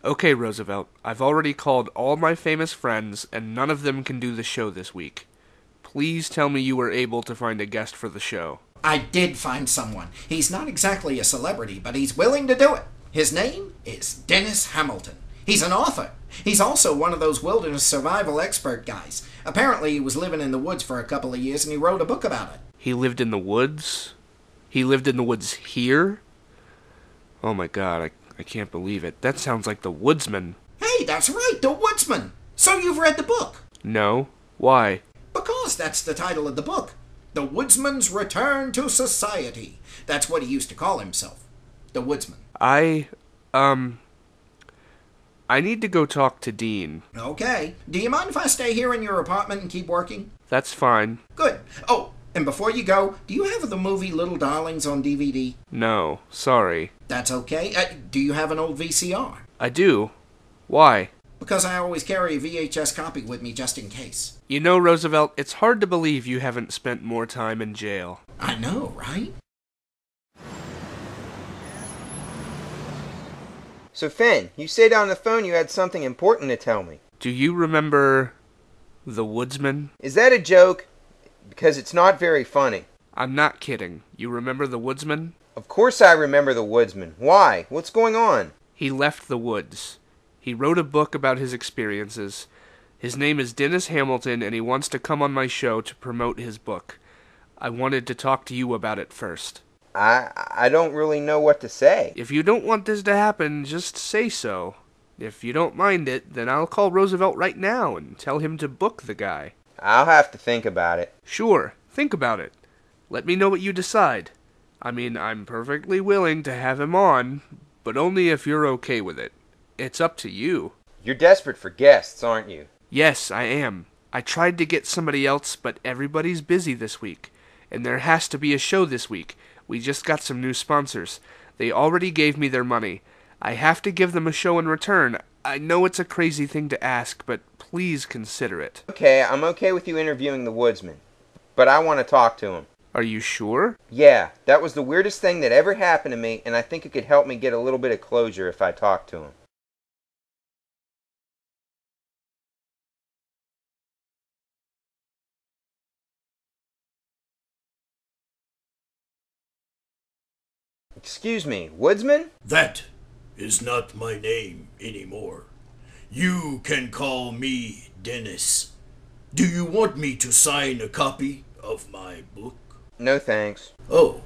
Okay, Roosevelt, I've already called all my famous friends, and none of them can do the show this week. Please tell me you were able to find a guest for the show. I did find someone. He's not exactly a celebrity, but he's willing to do it. His name is Dennis Hamilton. He's an author. He's also one of those wilderness survival expert guys. Apparently he was living in the woods for a couple of years and he wrote a book about it. He lived in the woods? He lived in the woods here? Oh my god, I can't believe it. That sounds like The Woodsman. Hey, that's right, The Woodsman. So you've read the book? No. Why? Because that's the title of the book. The Woodsman's Return to Society. That's what he used to call himself. The Woodsman. I need to go talk to Dean. Okay. Do you mind if I stay here in your apartment and keep working? That's fine. Good. Oh, and before you go, do you have the movie Little Darlings on DVD? No, sorry. That's okay. Do you have an old VCR? I do. Why? Because I always carry a VHS copy with me just in case. You know, Roosevelt, it's hard to believe you haven't spent more time in jail. I know, right? So, Fen, you said on the phone you had something important to tell me. Do you remember The Woodsman? Is that a joke? Because it's not very funny. I'm not kidding. You remember The Woodsman? Of course I remember the Woodsman. Why? What's going on? He left the woods. He wrote a book about his experiences. His name is Dennis Hamilton, and he wants to come on my show to promote his book. I wanted to talk to you about it first. I don't really know what to say. If you don't want this to happen, just say so. If you don't mind it, then I'll call Roosevelt right now and tell him to book the guy. I'll have to think about it. Sure, think about it. Let me know what you decide. I mean, I'm perfectly willing to have him on, but only if you're okay with it. It's up to you. You're desperate for guests, aren't you? Yes, I am. I tried to get somebody else, but everybody's busy this week. And there has to be a show this week. We just got some new sponsors. They already gave me their money. I have to give them a show in return. I know it's a crazy thing to ask, but please consider it. Okay, I'm okay with you interviewing the Woodsman. But I want to talk to him. Are you sure? Yeah, that was the weirdest thing that ever happened to me, and I think it could help me get a little bit of closure if I talk to him. Excuse me, Woodsman? That is not my name anymore. You can call me Dennis. Do you want me to sign a copy of my book? No thanks. Oh,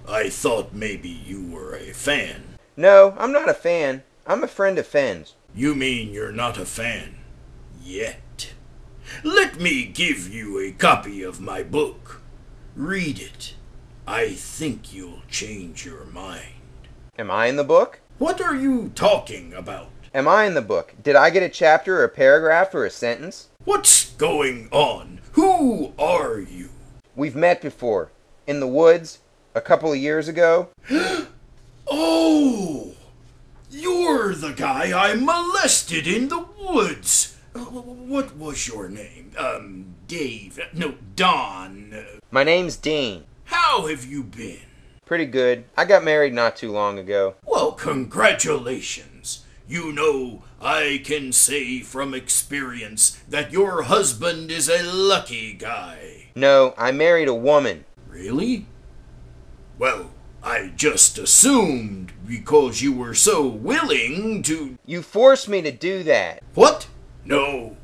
I thought maybe you were a fan. No, I'm not a fan. I'm a friend of Fenn's. You mean you're not a fan yet? Let me give you a copy of my book. Read it. I think you'll change your mind. Am I in the book? What are you talking about? Am I in the book? Did I get a chapter or a paragraph or a sentence? What's going on? Who are you? We've met before. In the woods, a couple of years ago. Oh! You're the guy I molested in the woods. What was your name? Dave. No, Don. My name's Dean. How have you been? Pretty good. I got married not too long ago. Well, congratulations. You know, I can say from experience that your husband is a lucky guy. No, I married a woman. Really? Well, I just assumed because you were so willing to... You forced me to do that. What? No.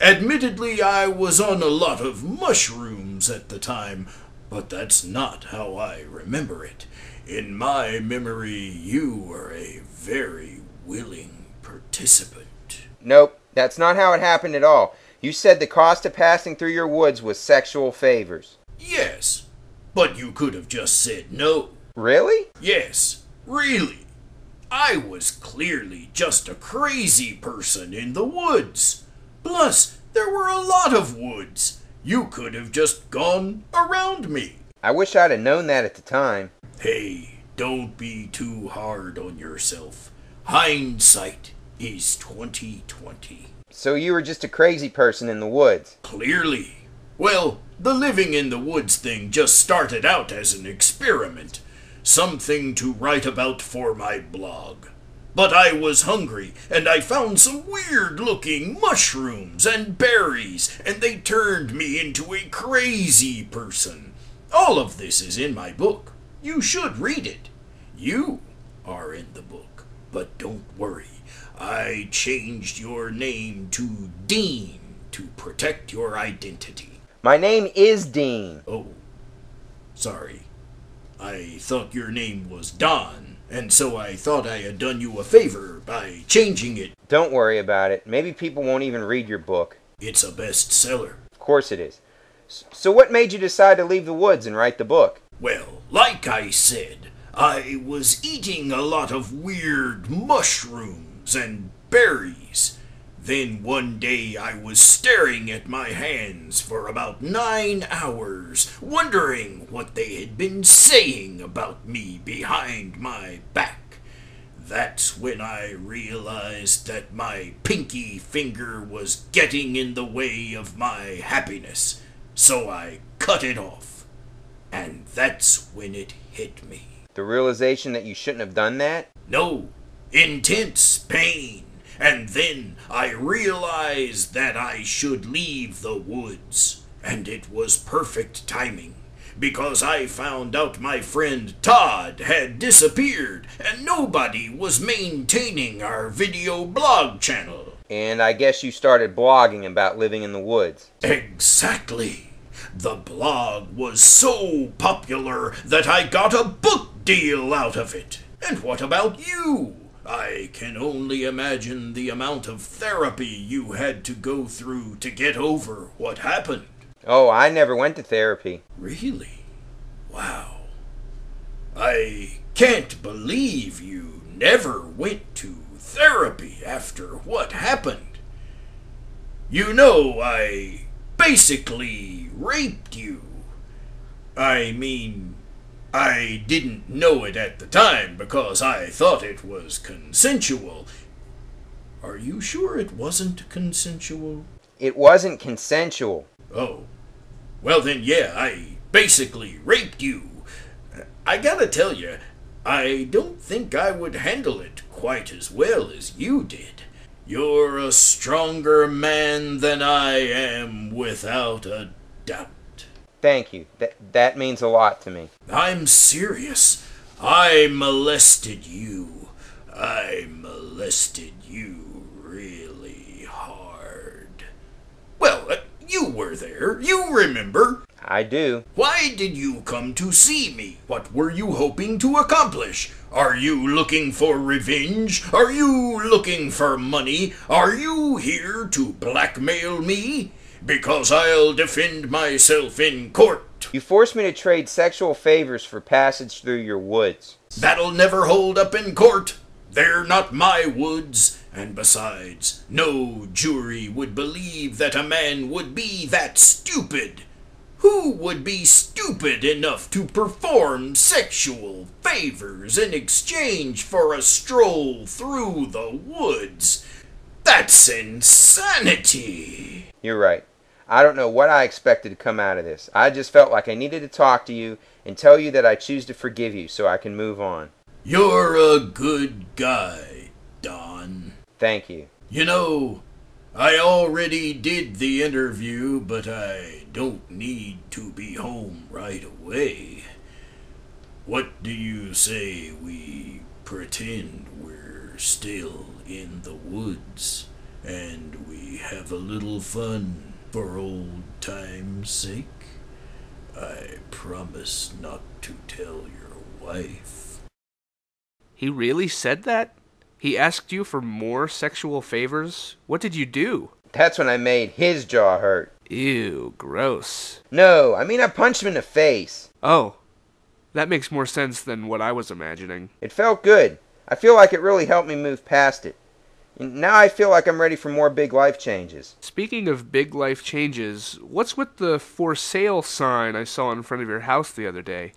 Admittedly, I was on a lot of mushrooms at the time, but that's not how I remember it. In my memory, you were a very willing participant. Nope, that's not how it happened at all. You said the cost of passing through your woods was sexual favors. Yes, but you could have just said no. Really? Yes, really. I was clearly just a crazy person in the woods. Plus, there were a lot of woods. You could have just gone around me. I wish I'd have known that at the time. Hey, don't be too hard on yourself. Hindsight is 20/20. So you were just a crazy person in the woods. Clearly. Well, the living in the woods thing just started out as an experiment. Something to write about for my blog. But I was hungry, and I found some weird-looking mushrooms and berries, and they turned me into a crazy person. All of this is in my book. You should read it. You are in the book, but don't worry. I changed your name to Dean to protect your identity. My name is Dean. Oh, sorry. I thought your name was Don, and so I thought I had done you a favor by changing it. Don't worry about it. Maybe people won't even read your book. It's a bestseller. Of course it is. So what made you decide to leave the woods and write the book? Well, like I said, I was eating a lot of weird mushrooms and berries. Then one day I was staring at my hands for about 9 hours, wondering what they had been saying about me behind my back. That's when I realized that my pinky finger was getting in the way of my happiness, so I cut it off. And that's when it hit me. The realization that you shouldn't have done that? No, intense pain. And then I realized that I should leave the woods. And it was perfect timing, because I found out my friend Todd had disappeared, and nobody was maintaining our video blog channel. And I guess you started blogging about living in the woods. Exactly. The blog was so popular that I got a book deal out of it. And what about you? I can only imagine the amount of therapy you had to go through to get over what happened. Oh, I never went to therapy. Really? Wow. I can't believe you never went to therapy after what happened. You know, I basically raped you. I mean, I didn't know it at the time because I thought it was consensual. Are you sure it wasn't consensual? It wasn't consensual. Oh. Well then, yeah, I basically raped you. I gotta tell you, I don't think I would handle it quite as well as you did. You're a stronger man than I am, without a doubt. Thank you. That means a lot to me. I'm serious. I molested you. I molested you really hard. Well, you were there. You remember. I do. Why did you come to see me? What were you hoping to accomplish? Are you looking for revenge? Are you looking for money? Are you here to blackmail me? Because I'll defend myself in court. You forced me to trade sexual favors for passage through your woods. That'll never hold up in court. They're not my woods. And besides, no jury would believe that a man would be that stupid. Who would be stupid enough to perform sexual favors in exchange for a stroll through the woods? That's insanity. You're right. I don't know what I expected to come out of this. I just felt like I needed to talk to you and tell you that I choose to forgive you so I can move on. You're a good guy, Don. Thank you. You know, I already did the interview, but I don't need to be home right away. What do you say we pretend we're still in the woods and we have a little fun for old time's sake? I promise not to tell your wife. He really said that? He asked you for more sexual favors? What did you do? That's when I made his jaw hurt. Ew, gross. No, I mean I punched him in the face. Oh, that makes more sense than what I was imagining. It felt good. I feel like it really helped me move past it. And now I feel like I'm ready for more big life changes. Speaking of big life changes, what's with the for sale sign I saw in front of your house the other day?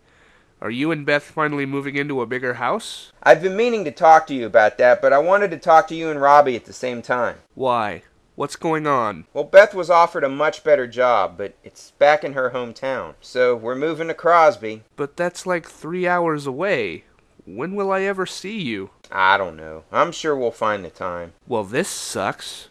Are you and Beth finally moving into a bigger house? I've been meaning to talk to you about that, but I wanted to talk to you and Robbie at the same time. Why? What's going on? Well, Beth was offered a much better job, but it's back in her hometown. So we're moving to Crosby. But that's like 3 hours away. When will I ever see you? I don't know. I'm sure we'll find the time. Well, this sucks.